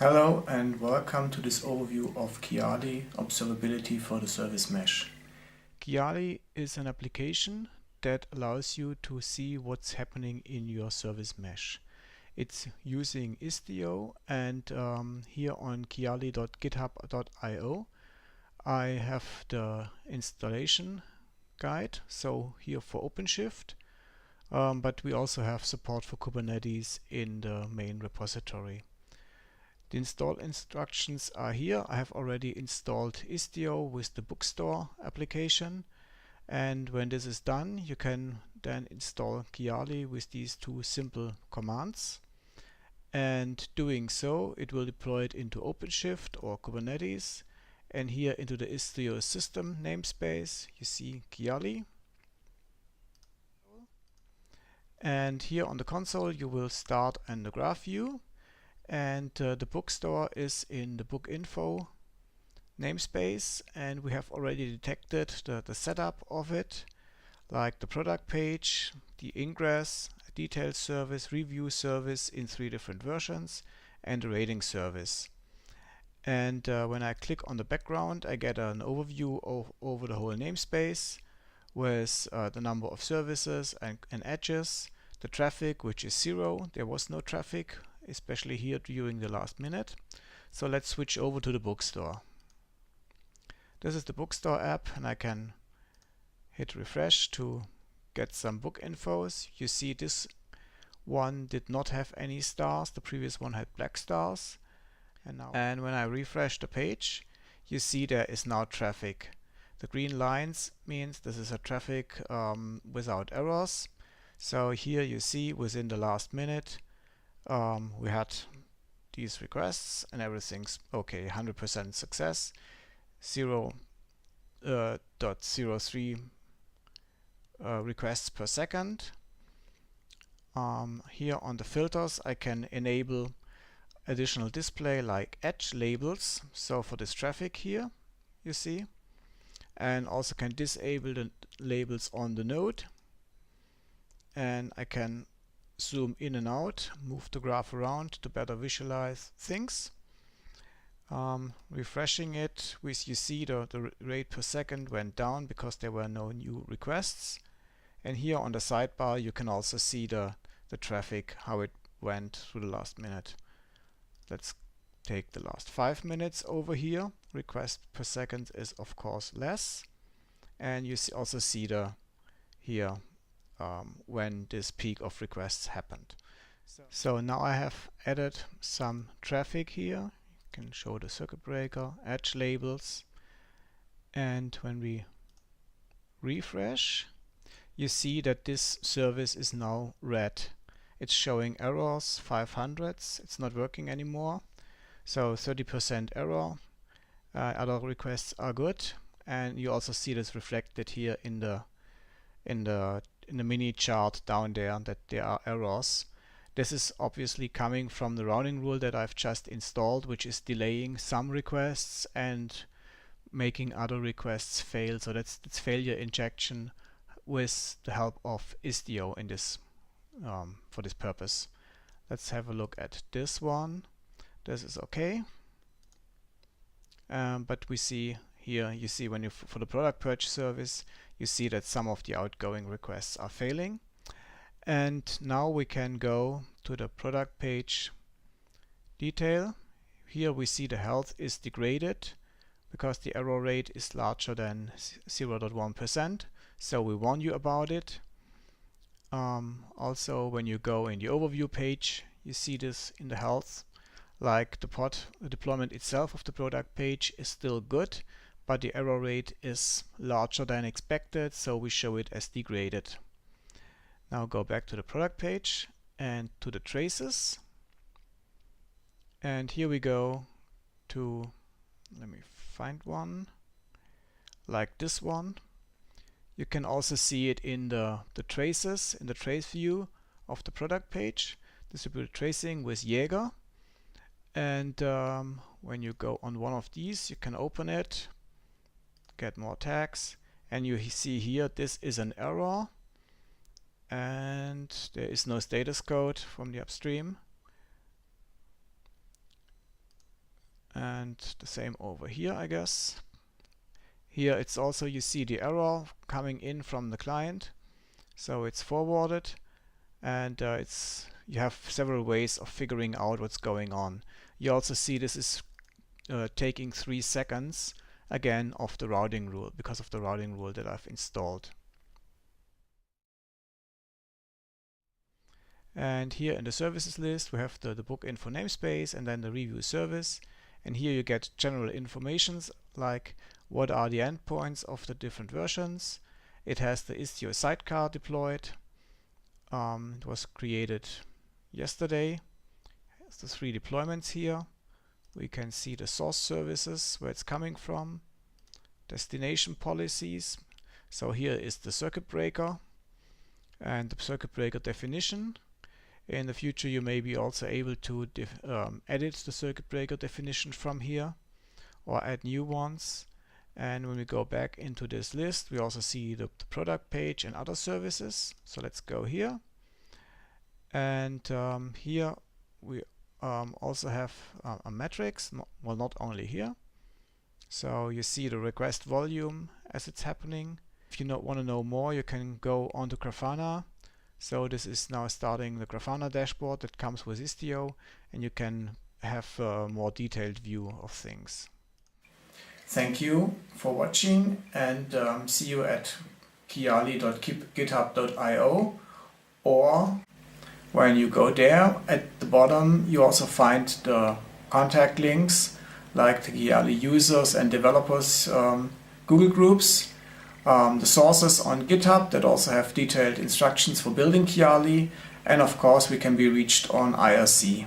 Hello and welcome to this overview of Kiali Observability for the Service Mesh. Kiali is an application that allows you to see what's happening in your service mesh. It's using Istio, and here on kiali.github.io I have the installation guide, so here for OpenShift, but we also have support for Kubernetes in the main repository. The install instructions are here. I have already installed Istio with the bookstore application, and when this is done you can then install Kiali with these two simple commands, and doing so it will deploy it into OpenShift or Kubernetes, and here into the Istio system namespace you see Kiali, and here on the console you will start in the graph view. And the bookstore is in the book info namespace, and we have already detected the setup of it, like the product page, the ingress, a detailed service, review service in 3 different versions, and the rating service. And when I click on the background I get an overview over the whole namespace with the number of services and edges, the traffic, which is 0, there was no traffic, especially here during the last minute. So let's switch over to the bookstore. This is the bookstore app, and I can hit refresh to get some book infos. You see this one did not have any stars, the previous one had black stars. And when I refresh the page, you see there is now traffic. The green lines means this is a traffic without errors. So here you see within the last minute we had these requests and everything's okay, 100% success, 0.03 requests per second. Here on the filters I can enable additional display like edge labels, so for this traffic here you see, and also can disable the labels on the node, and I can zoom in and out, move the graph around to better visualize things. Refreshing it, you see the rate per second went down because there were no new requests. And here on the sidebar you can also see the traffic, how it went through the last minute. Let's take the last 5 minutes over here. Request per second is of course less, and you also see here when this peak of requests happened. So now I have added some traffic here. You can show the circuit breaker, edge labels, and when we refresh you see that this service is now red. It's showing errors, 500s, it's not working anymore. So 30% error. Other requests are good, and you also see this reflected here in the mini chart down there that there are errors. This is obviously coming from the rounding rule that I've just installed, which is delaying some requests and making other requests fail. So that's failure injection with the help of Istio in this for this purpose. Let's have a look at this one. This is okay, but we see here, you see when you for the product purchase service, you see that some of the outgoing requests are failing. And now we can go to the product page detail. Here we see the health is degraded because the error rate is larger than 0.1%, so we warn you about it. Also when you go in the overview page you see this in the health, like the deployment itself of the product page is still good, but the error rate is larger than expected, so we show it as degraded. Now go back to the product page and to the traces, and here we go to, let me find one like this one. You can also see it in the traces, in the trace view of the product page, distributed tracing with Jaeger. And when you go on one of these you can open it, get more tags, and you see here this is an error and there is no status code from the upstream. And the same over here, I guess. Here it's also, you see the error coming in from the client. So it's forwarded, and you have several ways of figuring out what's going on. You also see this is taking 3 seconds again of the routing rule, because of the routing rule that I've installed. And here in the services list we have the book info namespace and then the review service, and here you get general informations like what are the endpoints of the different versions. It has the Istio sidecar deployed. It was created yesterday. It's the 3 deployments here. We can see the source services, where it's coming from, destination policies. So here is the circuit breaker and the circuit breaker definition. In the future you may be also able to edit the circuit breaker definition from here or add new ones. And when we go back into this list, we also see the product page and other services. So let's go here. And here we also have a matrix, well, not only here. So you see the request volume as it's happening. If you want to know more, you can go onto Grafana. So this is now starting the Grafana dashboard that comes with Istio, and you can have a more detailed view of things. Thank you for watching, and see you at kiali.github.io, or when you go there, at the bottom you also find the contact links like the Kiali users and developers Google groups, the sources on GitHub that also have detailed instructions for building Kiali, and of course we can be reached on IRC.